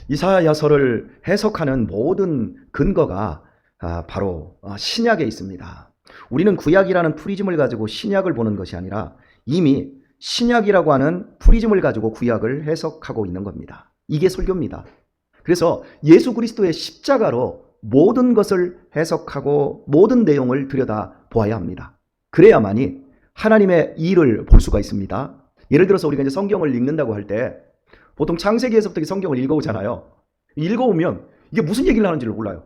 이사야서를 해석하는 모든 근거가 바로 신약에 있습니다. 우리는 구약이라는 프리즘을 가지고 신약을 보는 것이 아니라 이미 신약이라고 하는 프리즘을 가지고 구약을 해석하고 있는 겁니다. 이게 설교입니다. 그래서 예수 그리스도의 십자가로 모든 것을 해석하고 모든 내용을 들여다보아야 합니다. 그래야만이 하나님의 일을 볼 수가 있습니다. 예를 들어서 우리가 이제 성경을 읽는다고 할 때 보통 창세기에서부터 성경을 읽어오잖아요. 읽어오면 이게 무슨 얘기를 하는지를 몰라요.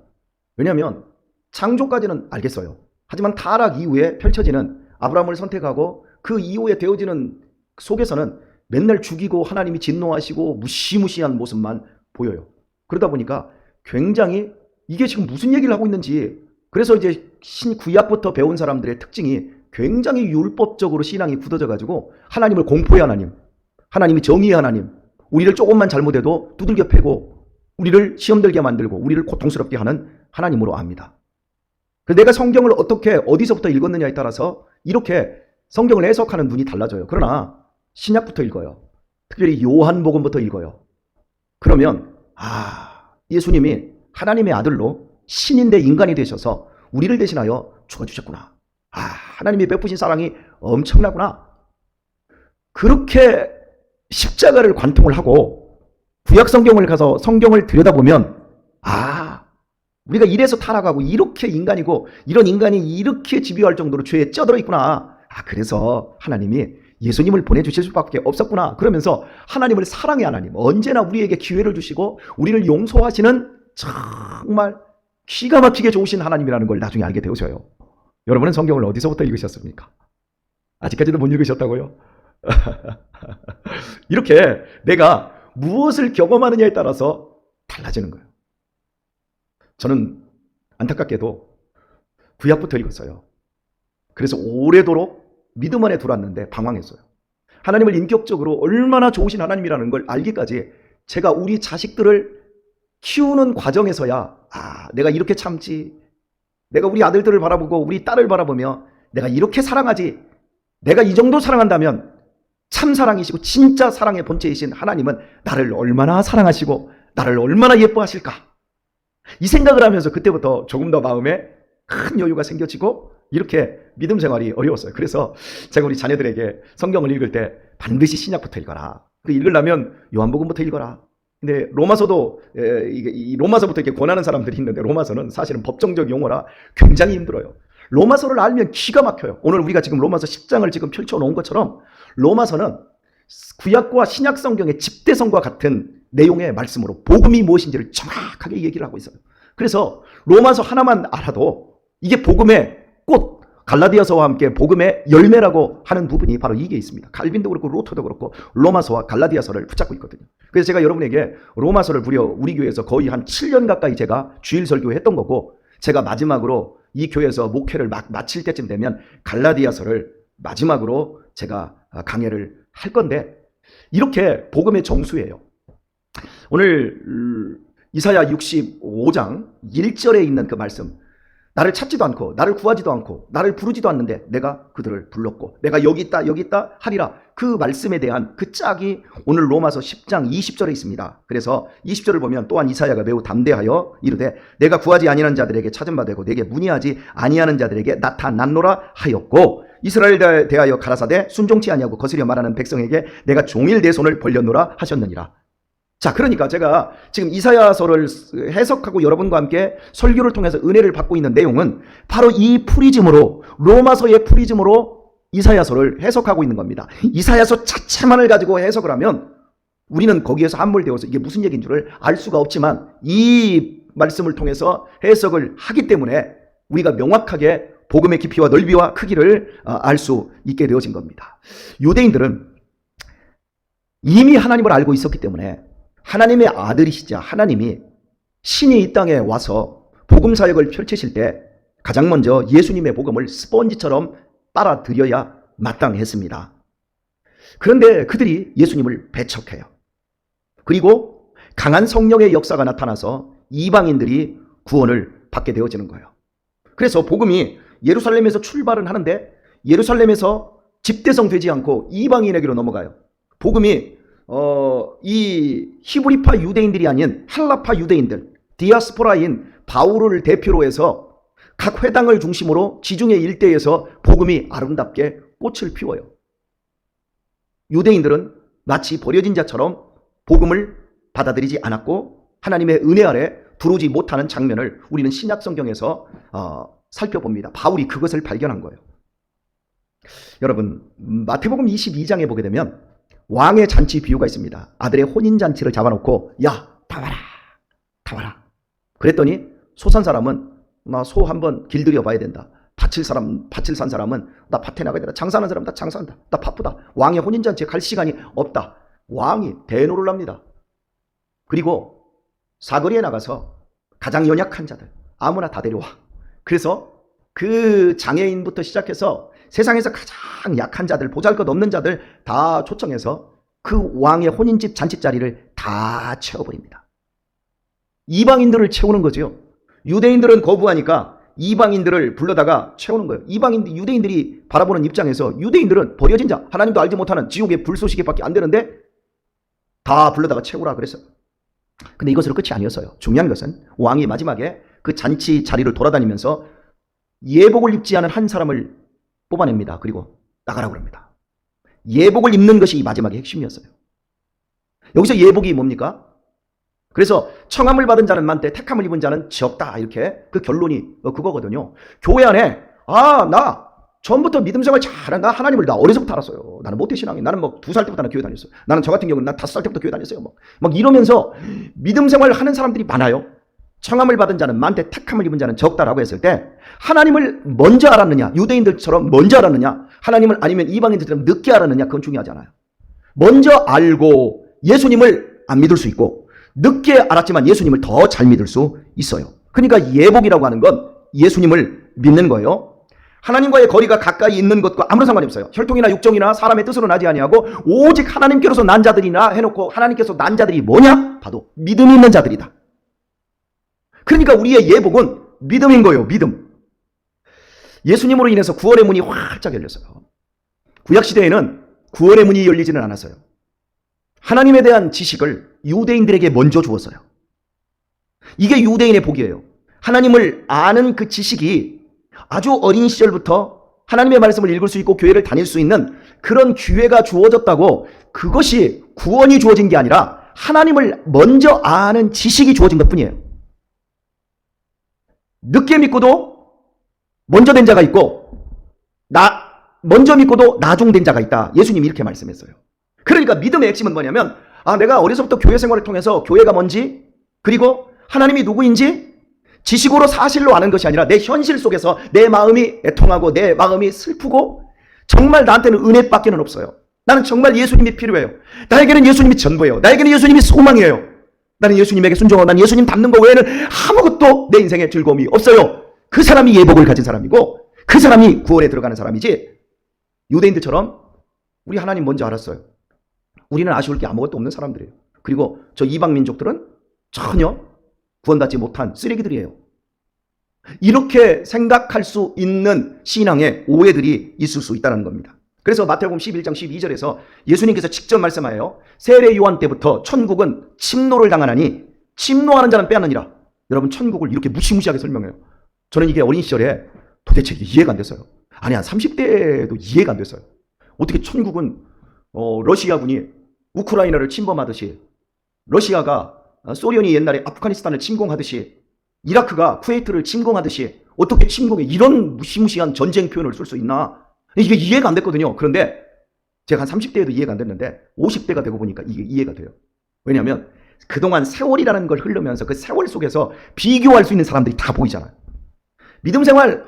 왜냐하면 창조까지는 알겠어요. 하지만 타락 이후에 펼쳐지는 아브라함을 선택하고 그 이후에 되어지는 속에서는 맨날 죽이고 하나님이 진노하시고 무시무시한 모습만 보여요. 그러다 보니까 굉장히 이게 지금 무슨 얘기를 하고 있는지, 그래서 이제 구약부터 배운 사람들의 특징이 굉장히 율법적으로 신앙이 굳어져 가지고 하나님을 공포의 하나님, 하나님이 정의의 하나님, 우리를 조금만 잘못해도 두들겨 패고 우리를 시험 들게 만들고 우리를 고통스럽게 하는 하나님으로 압니다. 그래서 내가 성경을 어떻게 어디서부터 읽었느냐에 따라서 이렇게 성경을 해석하는 눈이 달라져요. 그러나 신약부터 읽어요. 특별히 요한복음부터 읽어요. 그러면 예수님이 하나님의 아들로 신인데 인간이 되셔서 우리를 대신하여 죽어주셨구나. 하나님이 베푸신 사랑이 엄청나구나. 그렇게 십자가를 관통을 하고 구약 성경을 가서 성경을 들여다보면 우리가 이래서 타락하고 이렇게 인간이고 이런 인간이 이렇게 집요할 정도로 죄에 쩌들어 있구나. 그래서 하나님이 예수님을 보내주실 수밖에 없었구나. 그러면서 하나님을 사랑의 하나님, 언제나 우리에게 기회를 주시고 우리를 용서하시는 정말 기가 막히게 좋으신 하나님이라는 걸 나중에 알게 되어져요. 여러분은 성경을 어디서부터 읽으셨습니까? 아직까지도 못 읽으셨다고요? 이렇게 내가 무엇을 경험하느냐에 따라서 달라지는 거예요. 저는 안타깝게도 구약부터 읽었어요. 그래서 오래도록 믿음 안에 들어왔는데 방황했어요. 하나님을 인격적으로 얼마나 좋으신 하나님이라는 걸 알기까지 제가 우리 자식들을 키우는 과정에서야 내가 이렇게 참지, 내가 우리 아들들을 바라보고 우리 딸을 바라보며 내가 이렇게 사랑하지, 내가 이 정도 사랑한다면 참 사랑이시고 진짜 사랑의 본체이신 하나님은 나를 얼마나 사랑하시고 나를 얼마나 예뻐하실까, 이 생각을 하면서 그때부터 조금 더 마음에 큰 여유가 생겨지고 이렇게 믿음 생활이 어려웠어요. 그래서 제가 우리 자녀들에게 성경을 읽을 때 반드시 신약부터 읽어라. 읽으려면 요한복음부터 읽어라. 근데 로마서도 이 로마서부터 이렇게 권하는 사람들이 있는데 로마서는 사실은 법정적 용어라 굉장히 힘들어요. 로마서를 알면 기가 막혀요. 오늘 우리가 지금 로마서 10장을 지금 펼쳐놓은 것처럼 로마서는 구약과 신약 성경의 집대성과 같은 내용의 말씀으로 복음이 무엇인지를 정확하게 얘기를 하고 있어요. 그래서 로마서 하나만 알아도 이게 복음의 꽃, 갈라디아서와 함께 복음의 열매라고 하는 부분이 바로 이게 있습니다. 칼빈도 그렇고 루터도 그렇고 로마서와 갈라디아서를 붙잡고 있거든요. 그래서 제가 여러분에게 로마서를 무려 우리 교회에서 거의 한 7년 가까이 제가 주일 설교했던 거고, 제가 마지막으로 이 교회에서 목회를 마칠 때쯤 되면 갈라디아서를 마지막으로 제가 강해를 할 건데, 이렇게 복음의 정수예요. 오늘 이사야 65장 1절에 있는 그 말씀, 나를 찾지도 않고 나를 구하지도 않고 나를 부르지도 않는데 내가 그들을 불렀고 내가 여기 있다 하리라, 그 말씀에 대한 그 짝이 오늘 로마서 10장 20절에 있습니다. 그래서 20절을 보면 또한 이사야가 매우 담대하여 이르되 내가 구하지 아니하는 자들에게 찾은 바 되고 내게 문의하지 아니하는 자들에게 나타났노라 하였고, 이스라엘에 대하여 가라사대 순종치 아니하고 거스려 말하는 백성에게 내가 종일 내 손을 벌렸노라 하셨느니라. 자, 그러니까 제가 지금 이사야서를 해석하고 여러분과 함께 설교를 통해서 은혜를 받고 있는 내용은 바로 이 프리즘으로, 로마서의 프리즘으로 이사야서를 해석하고 있는 겁니다. 이사야서 자체만을 가지고 해석을 하면 우리는 거기에서 함몰되어서 이게 무슨 얘기인 줄을 알 수가 없지만, 이 말씀을 통해서 해석을 하기 때문에 우리가 명확하게 복음의 깊이와 넓이와 크기를 알 수 있게 되어진 겁니다. 유대인들은 이미 하나님을 알고 있었기 때문에 하나님의 아들이시자 하나님이 신이 이 땅에 와서 복음 사역을 펼치실 때 가장 먼저 예수님의 복음을 스펀지처럼 빨아들여야 마땅했습니다. 그런데 그들이 예수님을 배척해요. 그리고 강한 성령의 역사가 나타나서 이방인들이 구원을 받게 되어지는 거예요. 그래서 복음이 예루살렘에서 출발은 하는데 예루살렘에서 집대성 되지 않고 이방인에게로 넘어가요. 복음이 이 히브리파 유대인들이 아닌 헬라파 유대인들, 디아스포라인 바울을 대표로 해서 각 회당을 중심으로 지중해 일대에서 복음이 아름답게 꽃을 피워요. 유대인들은 마치 버려진 자처럼 복음을 받아들이지 않았고 하나님의 은혜 아래 두르지 못하는 장면을 우리는 신약 성경에서 살펴봅니다. 바울이 그것을 발견한 거예요. 여러분, 마태복음 22장에 보게 되면 왕의 잔치 비유가 있습니다. 아들의 혼인잔치를 잡아놓고 야, 다 와라. 그랬더니 소 산 사람은 나 소 한번 길들여 봐야 된다. 밭을 산 사람은 나 밭에 나가야 된다. 장사하는 사람은 나 장사한다. 나 바쁘다. 왕의 혼인잔치에 갈 시간이 없다. 왕이 대노를 합니다. 그리고 사거리에 나가서 가장 연약한 자들 아무나 다 데려와. 그래서 그 장애인부터 시작해서 세상에서 가장 약한 자들, 보잘것없는 자들 다 초청해서 그 왕의 혼인집 잔치 자리를 다 채워버립니다. 이방인들을 채우는 거죠. 유대인들은 거부하니까 이방인들을 불러다가 채우는 거예요. 유대인들이 바라보는 입장에서 유대인들은 버려진 자, 하나님도 알지 못하는 지옥의 불쏘시개밖에 안 되는데 다 불러다가 채우라 그랬어요. 근데 이것으로 끝이 아니었어요. 중요한 것은 왕이 마지막에 그 잔치 자리를 돌아다니면서 예복을 입지 않은 한 사람을 뽑아냅니다. 그리고 나가라고 합니다. 예복을 입는 것이 마지막의 핵심이었어요. 여기서 예복이 뭡니까? 그래서 청함을 받은 자는 많되 택함을 입은 자는 적다. 이렇게 그 결론이 그거거든요. 교회 안에 나 전부터 믿음 생활 잘한 나 하나님을 나 어려서부터 알았어요. 나는 모태신앙이 나는 뭐 2살 때부터 나 교회 다녔어요. 나는 저 같은 경우는 난 5살 때부터 교회 다녔어요. 막 이러면서 믿음 생활을 하는 사람들이 많아요. 청함을 받은 자는 많되 택함을 입은 자는 적다라고 했을 때 하나님을 먼저 알았느냐, 유대인들처럼 먼저 알았느냐, 하나님을 아니면 이방인들처럼 늦게 알았느냐, 그건 중요하지 않아요. 먼저 알고 예수님을 안 믿을 수 있고 늦게 알았지만 예수님을 더 잘 믿을 수 있어요. 그러니까 예복이라고 하는 건 예수님을 믿는 거예요. 하나님과의 거리가 가까이 있는 것과 아무런 상관이 없어요. 혈통이나 육정이나 사람의 뜻으로 나지 아니하고 오직 하나님께로서 난 자들이나 해놓고 하나님께서 난 자들이 뭐냐? 봐도 믿음이 있는 자들이다. 그러니까 우리의 예복은 믿음인 거예요. 믿음. 예수님으로 인해서 구원의 문이 활짝 열렸어요. 구약시대에는 구원의 문이 열리지는 않았어요. 하나님에 대한 지식을 유대인들에게 먼저 주었어요. 이게 유대인의 복이에요. 하나님을 아는 그 지식이 아주 어린 시절부터 하나님의 말씀을 읽을 수 있고 교회를 다닐 수 있는 그런 기회가 주어졌다고 그것이 구원이 주어진 게 아니라 하나님을 먼저 아는 지식이 주어진 것뿐이에요. 늦게 믿고도 먼저 된 자가 있고 먼저 믿고도 나중된 자가 있다. 예수님이 이렇게 말씀했어요. 그러니까 믿음의 핵심은 뭐냐면 내가 어려서부터 교회 생활을 통해서 교회가 뭔지 그리고 하나님이 누구인지 지식으로 사실로 아는 것이 아니라 내 현실 속에서 내 마음이 애통하고 내 마음이 슬프고 정말 나한테는 은혜밖에는 없어요. 나는 정말 예수님이 필요해요. 나에게는 예수님이 전부예요. 나에게는 예수님이 소망이에요. 나는 예수님에게 순종하고 난 예수님 닮는 거 외에는 아무것도 내 인생에 즐거움이 없어요. 그 사람이 예복을 가진 사람이고 그 사람이 구원에 들어가는 사람이지 유대인들처럼 우리 하나님 뭔지 알았어요. 우리는 아쉬울 게 아무것도 없는 사람들이에요. 그리고 저 이방 민족들은 전혀 구원받지 못한 쓰레기들이에요. 이렇게 생각할 수 있는 신앙의 오해들이 있을 수 있다는 겁니다. 그래서 마태복음 11장 12절에서 예수님께서 직접 말씀하여요. 세례 요한 때부터 천국은 침노를 당하나니 침노하는 자는 빼앗느니라. 여러분 천국을 이렇게 무시무시하게 설명해요. 저는 이게 어린 시절에 도대체 이해가 안 됐어요. 아니 한 30대도 이해가 안 됐어요. 어떻게 천국은 러시아군이 우크라이나를 침범하듯이 러시아가 소련이 옛날에 아프가니스탄을 침공하듯이 이라크가 쿠웨이트를 침공하듯이 어떻게 침공해 이런 무시무시한 전쟁 표현을 쓸 수 있나 이게 이해가 안 됐거든요. 그런데 제가 한 30대에도 이해가 안 됐는데 50대가 되고 보니까 이게 이해가 돼요. 왜냐하면 그동안 세월이라는 걸 흐르면서 그 세월 속에서 비교할 수 있는 사람들이 다 보이잖아요. 믿음 생활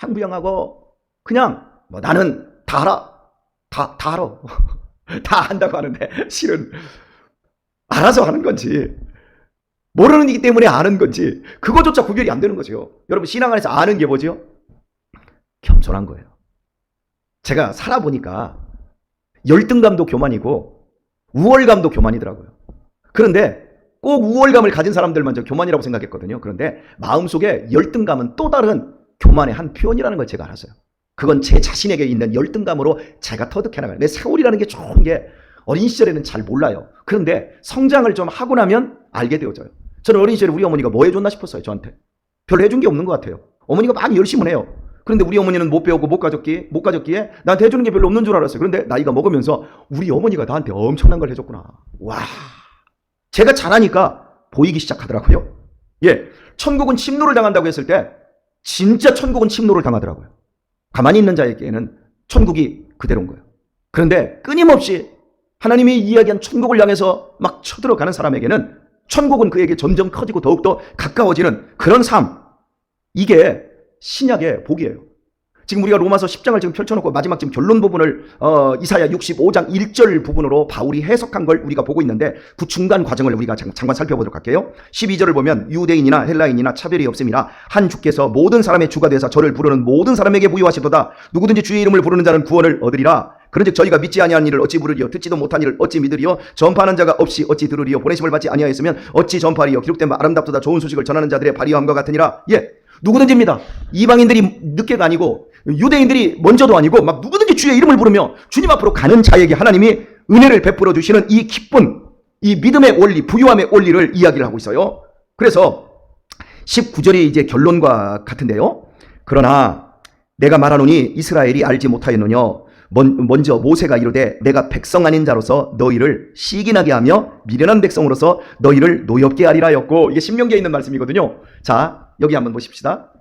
항부영하고 그냥 나는 다 알아. 다 알아. 다 안다고 하는데 실은 알아서 하는 건지 모르는 이기 때문에 아는 건지 그거조차 구별이 안 되는 거죠. 여러분 신앙 안에서 아는 게 뭐죠? 겸손한 거예요. 제가 살아보니까 열등감도 교만이고 우월감도 교만이더라고요. 그런데 꼭 우월감을 가진 사람들만 저 교만이라고 생각했거든요. 그런데 마음속에 열등감은 또 다른 교만의 한 표현이라는 걸 제가 알았어요. 그건 제 자신에게 있는 열등감으로 제가 터득해 나가요. 내 세월이라는 게 좋은 게 어린 시절에는 잘 몰라요. 그런데 성장을 좀 하고 나면 알게 되어져요. 저는 어린 시절에 우리 어머니가 뭐 해줬나 싶었어요. 저한테. 별로 해준 게 없는 것 같아요. 어머니가 많이 열심히 해요. 그런데 우리 어머니는 못 배우고 못 가졌기에 나한테 해주는 게 별로 없는 줄 알았어요. 그런데 나이가 먹으면서 우리 어머니가 나한테 엄청난 걸 해줬구나. 와, 제가 잘하니까 보이기 시작하더라고요. 예, 천국은 침노를 당한다고 했을 때 진짜 천국은 침노를 당하더라고요. 가만히 있는 자에게는 천국이 그대로인 거예요. 그런데 끊임없이 하나님이 이야기한 천국을 향해서 막 쳐들어가는 사람에게는 천국은 그에게 점점 커지고 더욱더 가까워지는 그런 삶, 이게 신약의 복이에요. 지금 우리가 로마서 10장을 지금 펼쳐놓고 마지막 지금 결론 부분을 이사야 65장 1절 부분으로 바울이 해석한 걸 우리가 보고 있는데 그 중간 과정을 우리가 잠깐 살펴보도록 할게요. 12절을 보면 유대인이나 헬라인이나 차별이 없음이라 한 주께서 모든 사람의 주가 되사 저를 부르는 모든 사람에게 부유하시도다. 누구든지 주의 이름을 부르는 자는 구원을 얻으리라. 그런즉 저희가 믿지 아니한 일을 어찌 부르리요? 듣지도 못한 일을 어찌 믿으리요? 전파하는 자가 없이 어찌 들으리요? 보내심을 받지 아니하였으면 어찌 전파하리요? 기록된 바 아름답도다 좋은 소식을 전하는 자들의 발휘함과 같으니라. 예, 누구든지입니다. 이방인들이 늦게가 아니고 유대인들이 먼저도 아니고 막 누구든지 주의 이름을 부르며 주님 앞으로 가는 자에게 하나님이 은혜를 베풀어 주시는 이 기쁜, 이 믿음의 원리, 부유함의 원리를 이야기를 하고 있어요. 그래서 19절이 이제 결론과 같은데요. 그러나 내가 말하노니 이스라엘이 알지 못하였느냐. 먼저 모세가 이르되 내가 백성 아닌 자로서 너희를 시기나게 하며 미련한 백성으로서 너희를 노엽게 하리라였고, 이게 신명기에 있는 말씀이거든요. 자, 여기 한번 보십시다.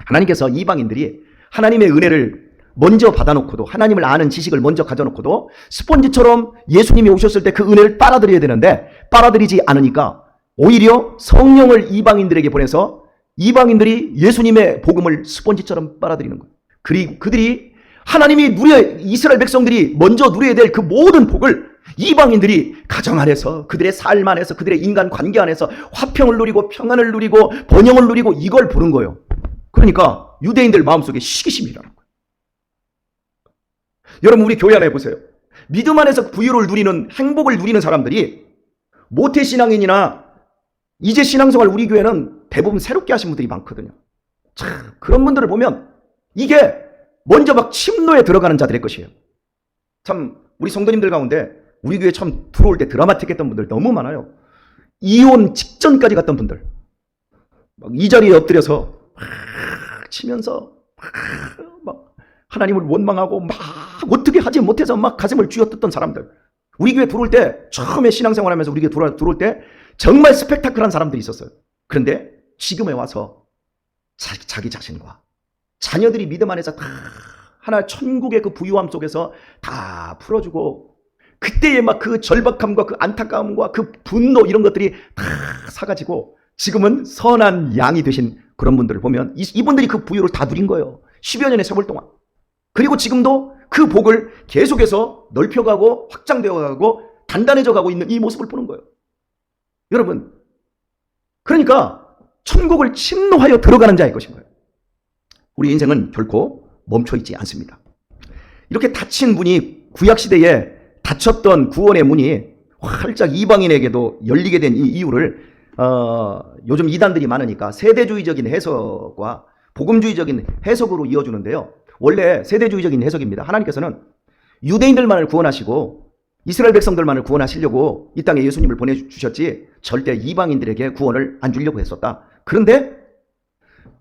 하나님께서 이방인들이 하나님의 은혜를 먼저 받아놓고도, 하나님을 아는 지식을 먼저 가져놓고도 스폰지처럼 예수님이 오셨을 때 그 은혜를 빨아들여야 되는데 빨아들이지 않으니까 오히려 성령을 이방인들에게 보내서 이방인들이 예수님의 복음을 스폰지처럼 빨아들이는 거예요. 그리고 그들이 하나님이 이스라엘 백성들이 먼저 누려야 될 그 모든 복을 이방인들이 가정 안에서, 그들의 삶 안에서, 그들의 인간 관계 안에서 화평을 누리고 평안을 누리고 번영을 누리고 이걸 보는 거예요. 그러니까 유대인들 마음속에 시기심이 일어나는 거예요. 여러분, 우리 교회 안에 보세요. 믿음 안에서 부유를 누리는, 행복을 누리는 사람들이 모태신앙인이나 이제 신앙생활, 우리 교회는 대부분 새롭게 하신 분들이 많거든요. 참, 그런 분들을 보면 이게 먼저 막 침노에 들어가는 자들의 것이에요. 참, 우리 성도님들 가운데 우리 교회 참 들어올 때 드라마틱했던 분들 너무 많아요. 이혼 직전까지 갔던 분들, 막 이 자리에 엎드려서 막 치면서 막 하나님을 원망하고 막 어떻게 하지 못해서 막 가슴을 쥐어뜯던 사람들, 우리 교회 들어올 때, 처음에 신앙생활하면서 우리 교회 들어올 때 정말 스펙타클한 사람들이 있었어요. 그런데 지금에 와서 자기 자신과 자녀들이 믿음 안에서 다 하나 천국의 그 부유함 속에서 다 풀어주고, 그때의 막 그 절박함과 그 안타까움과 그 분노, 이런 것들이 다 사가지고 지금은 선한 양이 되신 그런 분들을 보면 이분들이 그 부유를 다 누린 거예요. 10여 년의 세월 동안. 그리고 지금도 그 복을 계속해서 넓혀가고 확장되어가고 단단해져가고 있는 이 모습을 보는 거예요. 여러분, 그러니까 천국을 침노하여 들어가는 자의 것인 거예요. 우리 인생은 결코 멈춰있지 않습니다. 이렇게 닫힌 문이, 구약시대에 닫혔던 구원의 문이 활짝 이방인에게도 열리게 된 이 이유를 요즘 이단들이 많으니까 세대주의적인 해석과 복음주의적인 해석으로 이어주는데요. 원래 세대주의적인 해석입니다. 하나님께서는 유대인들만을 구원하시고 이스라엘 백성들만을 구원하시려고 이 땅에 예수님을 보내주셨지 절대 이방인들에게 구원을 안 주려고 했었다. 그런데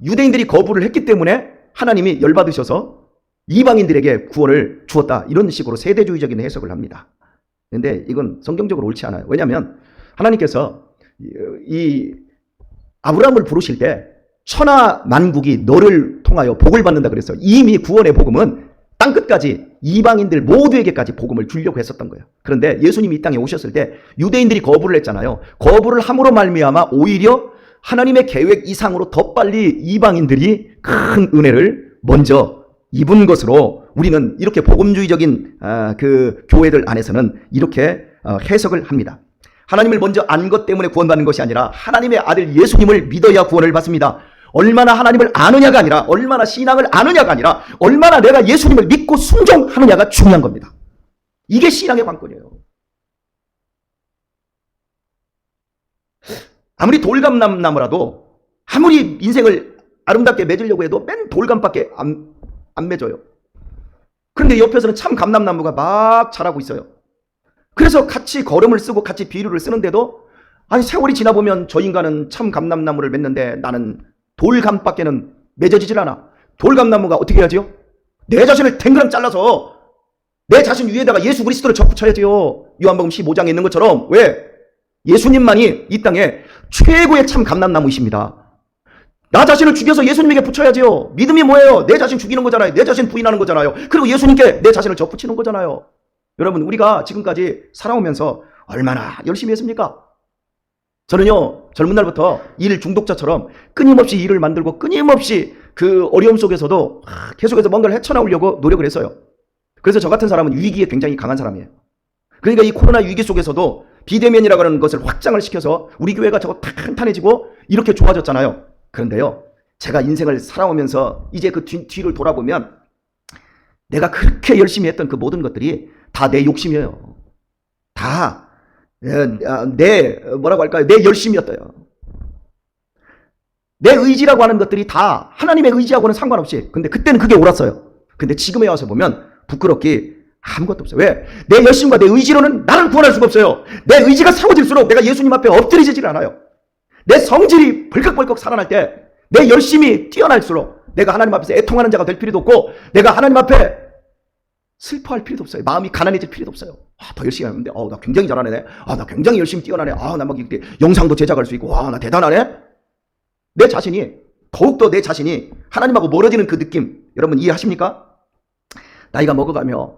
유대인들이 거부를 했기 때문에 하나님이 열받으셔서 이방인들에게 구원을 주었다. 이런 식으로 세대주의적인 해석을 합니다. 그런데 이건 성경적으로 옳지 않아요. 왜냐하면 하나님께서 이 아브라함을 부르실 때 천하 만국이 너를 통하여 복을 받는다 그랬어요. 이미 구원의 복음은 땅끝까지 이방인들 모두에게까지 복음을 주려고 했었던 거예요. 그런데 예수님이 이 땅에 오셨을 때 유대인들이 거부를 했잖아요. 거부를 함으로 말미암아 오히려 하나님의 계획 이상으로 더 빨리 이방인들이 큰 은혜를 먼저 입은 것으로 우리는 이렇게 복음주의적인 그 교회들 안에서는 이렇게 해석을 합니다. 하나님을 먼저 안 것 때문에 구원받는 것이 아니라 하나님의 아들 예수님을 믿어야 구원을 받습니다. 얼마나 하나님을 아느냐가 아니라, 얼마나 신앙을 아느냐가 아니라 얼마나 내가 예수님을 믿고 순종하느냐가 중요한 겁니다. 이게 신앙의 관건이에요. 아무리 돌감나무라도, 아무리 인생을 아름답게 맺으려고 해도 맨 돌감밖에 안 맺어요. 그런데 옆에서는 참 감람나무가 막 자라고 있어요. 그래서 같이 걸음을 쓰고 같이 비유를 쓰는데도 아니 세월이 지나보면 저 인간은 참 감람나무를 맺는데 나는 돌감밖에는 맺어지질 않아. 돌감나무가 어떻게 해야지요? 내 자신을 댕그랑 잘라서 내 자신 위에다가 예수 그리스도를 접붙여야지요. 요한복음 15장에 있는 것처럼. 왜? 예수님만이 이 땅에 최고의 참 감람나무이십니다. 나 자신을 죽여서 예수님에게 붙여야지요. 믿음이 뭐예요? 내 자신 죽이는 거잖아요. 내 자신 부인하는 거잖아요. 그리고 예수님께 내 자신을 접붙이는 거잖아요. 여러분, 우리가 지금까지 살아오면서 얼마나 열심히 했습니까? 저는요, 젊은 날부터 일 중독자처럼 끊임없이 일을 만들고 끊임없이 그 어려움 속에서도 계속해서 뭔가를 헤쳐나오려고 노력을 했어요. 그래서 저 같은 사람은 위기에 굉장히 강한 사람이에요. 그러니까 이 코로나 위기 속에서도 비대면이라고 하는 것을 확장을 시켜서 우리 교회가 저거 탄탄해지고 이렇게 좋아졌잖아요. 그런데요, 제가 인생을 살아오면서 이제 그 뒤를 돌아보면 내가 그렇게 열심히 했던 그 모든 것들이 다 내 욕심이에요. 다 내 뭐라고 할까요? 내 열심이었어요. 내 의지라고 하는 것들이 다 하나님의 의지하고는 상관없이. 근데 그때는 그게 옳았어요. 근데 지금에 와서 보면 부끄럽기 아무것도 없어요. 왜? 내 열심과 내 의지로는 나를 구원할 수가 없어요. 내 의지가 세워질수록 내가 예수님 앞에 엎드리지질 않아요. 내 성질이 벌컥벌컥 살아날 때 내 열심이 뛰어날수록 내가 하나님 앞에서 애통하는 자가 될 필요도 없고 내가 하나님 앞에 슬퍼할 필요도 없어요. 마음이 가난해질 필요도 없어요. 더 열심히 하는데 나 굉장히 잘하네. 나 굉장히 열심히 뛰어나네. 나 막 이렇게 영상도 제작할 수 있고 나 대단하네. 내 자신이 더욱더 내 자신이 하나님하고 멀어지는 그 느낌 여러분 이해하십니까? 나이가 먹어가며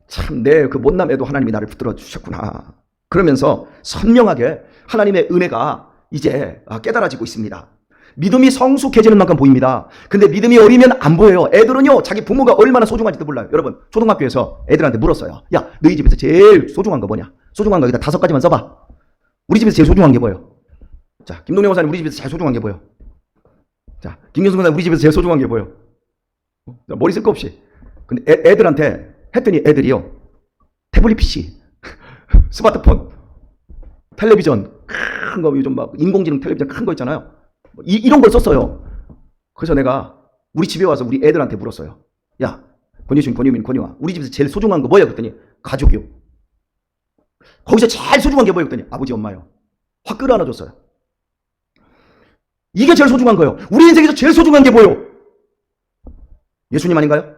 참 내 그 못남에도 하나님이 나를 붙들어 주셨구나. 그러면서 선명하게 하나님의 은혜가 이제 깨달아지고 있습니다. 믿음이 성숙해지는 만큼 보입니다. 근데 믿음이 어리면 안 보여요. 애들은요, 자기 부모가 얼마나 소중한지도 몰라요. 여러분, 초등학교에서 애들한테 물었어요. 야, 너희 집에서 제일 소중한 거 뭐냐? 소중한 거 여기다 5가지만 써봐. 우리 집에서 제일 소중한 게 뭐예요? 자, 김동영 목사님 우리 집에서 제일 소중한 게 뭐예요? 자, 김경수 목사님 우리 집에서 제일 소중한 게 뭐예요? 머리 쓸 거 없이. 근데 애들한테 했더니 애들이요, 태블릿 PC, 스마트폰, 텔레비전, 큰 거, 요즘 막 인공지능 텔레비전 큰 거 있잖아요. 이런 걸 썼어요. 그래서 내가 우리 집에 와서 우리 애들한테 물었어요. 야, 권유신, 권유민, 권유아, 우리 집에서 제일 소중한 거 뭐야? 그랬더니 가족이요. 거기서 제일 소중한 게 뭐야? 그랬더니 아버지, 엄마요. 확 끌어안아줬어요. 이게 제일 소중한 거예요. 우리 인생에서 제일 소중한 게 뭐예요? 예수님 아닌가요?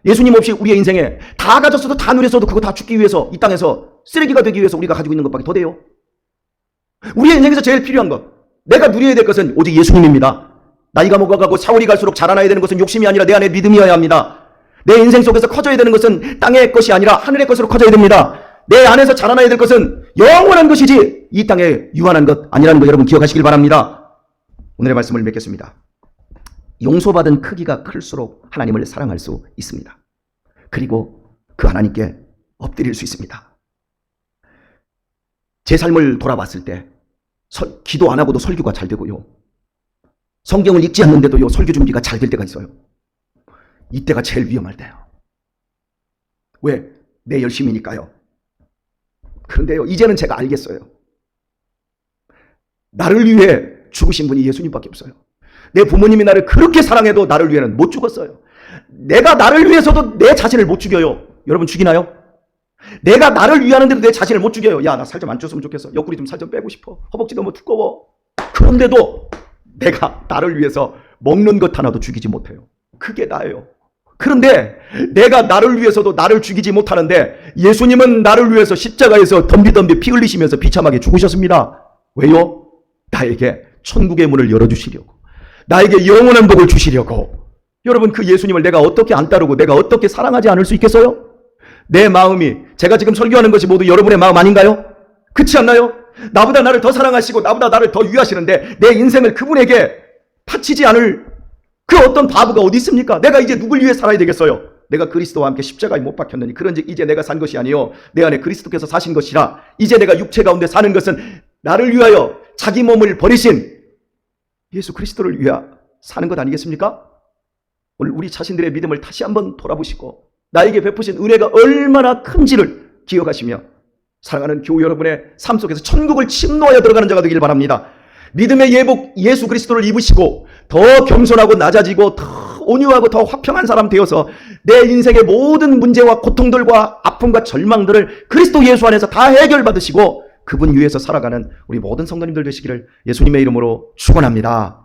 예수님 없이 우리의 인생에 다 가졌어도 다 누렸어도 그거 다 죽기 위해서 이 땅에서 쓰레기가 되기 위해서 우리가 가지고 있는 것밖에 더 돼요. 우리의 인생에서 제일 필요한 것, 내가 누려야 될 것은 오직 예수님입니다. 나이가 먹어가고 세월이 갈수록 자라나야 되는 것은 욕심이 아니라 내 안에 믿음이어야 합니다. 내 인생 속에서 커져야 되는 것은 땅의 것이 아니라 하늘의 것으로 커져야 됩니다. 내 안에서 자라나야 될 것은 영원한 것이지 이 땅에 유한한 것 아니라는 거 여러분 기억하시길 바랍니다. 오늘의 말씀을 맺겠습니다. 용서받은 크기가 클수록 하나님을 사랑할 수 있습니다. 그리고 그 하나님께 엎드릴 수 있습니다. 제 삶을 돌아봤을 때 기도 안 하고도 설교가 잘 되고요. 성경을 읽지 않는데도요, 설교 준비가 잘 될 때가 있어요. 이때가 제일 위험할 때요. 왜? 내 열심이니까요. 그런데요, 이제는 제가 알겠어요. 나를 위해 죽으신 분이 예수님밖에 없어요. 내 부모님이 나를 그렇게 사랑해도 나를 위해는 못 죽었어요. 내가 나를 위해서도 내 자신을 못 죽여요. 여러분 죽이나요? 내가 나를 위하는데도 내 자신을 못 죽여요. 야, 나 살 좀 안 쪘으면 좋겠어. 옆구리 좀 살 좀 빼고 싶어. 허벅지 너무 두꺼워. 그런데도 내가 나를 위해서 먹는 것 하나도 죽이지 못해요. 그게 나예요. 그런데 내가 나를 위해서도 나를 죽이지 못하는데 예수님은 나를 위해서 십자가에서 덤비덤비 피 흘리시면서 비참하게 죽으셨습니다. 왜요? 나에게 천국의 문을 열어주시려고, 나에게 영원한 복을 주시려고. 여러분, 그 예수님을 내가 어떻게 안 따르고 내가 어떻게 사랑하지 않을 수 있겠어요? 내 마음이, 제가 지금 설교하는 것이 모두 여러분의 마음 아닌가요? 그렇지 않나요? 나보다 나를 더 사랑하시고 나보다 나를 더 위하시는데 내 인생을 그분에게 바치지 않을 그 어떤 바보가 어디 있습니까? 내가 이제 누굴 위해 살아야 되겠어요? 내가 그리스도와 함께 십자가에 못 박혔느니 그런즉 이제 내가 산 것이 아니요 내 안에 그리스도께서 사신 것이라. 이제 내가 육체 가운데 사는 것은 나를 위하여 자기 몸을 버리신 예수 그리스도를 위하여 사는 것 아니겠습니까? 오늘 우리 자신들의 믿음을 다시 한번 돌아보시고 나에게 베푸신 은혜가 얼마나 큰지를 기억하시며 사랑하는 교우 여러분의 삶 속에서 천국을 침노하여 들어가는 자가 되길 바랍니다. 믿음의 예복 예수 그리스도를 입으시고 더 겸손하고 낮아지고 더 온유하고 더 화평한 사람 되어서 내 인생의 모든 문제와 고통들과 아픔과 절망들을 그리스도 예수 안에서 다 해결받으시고 그분 위에서 살아가는 우리 모든 성도님들 되시기를 예수님의 이름으로 축원합니다.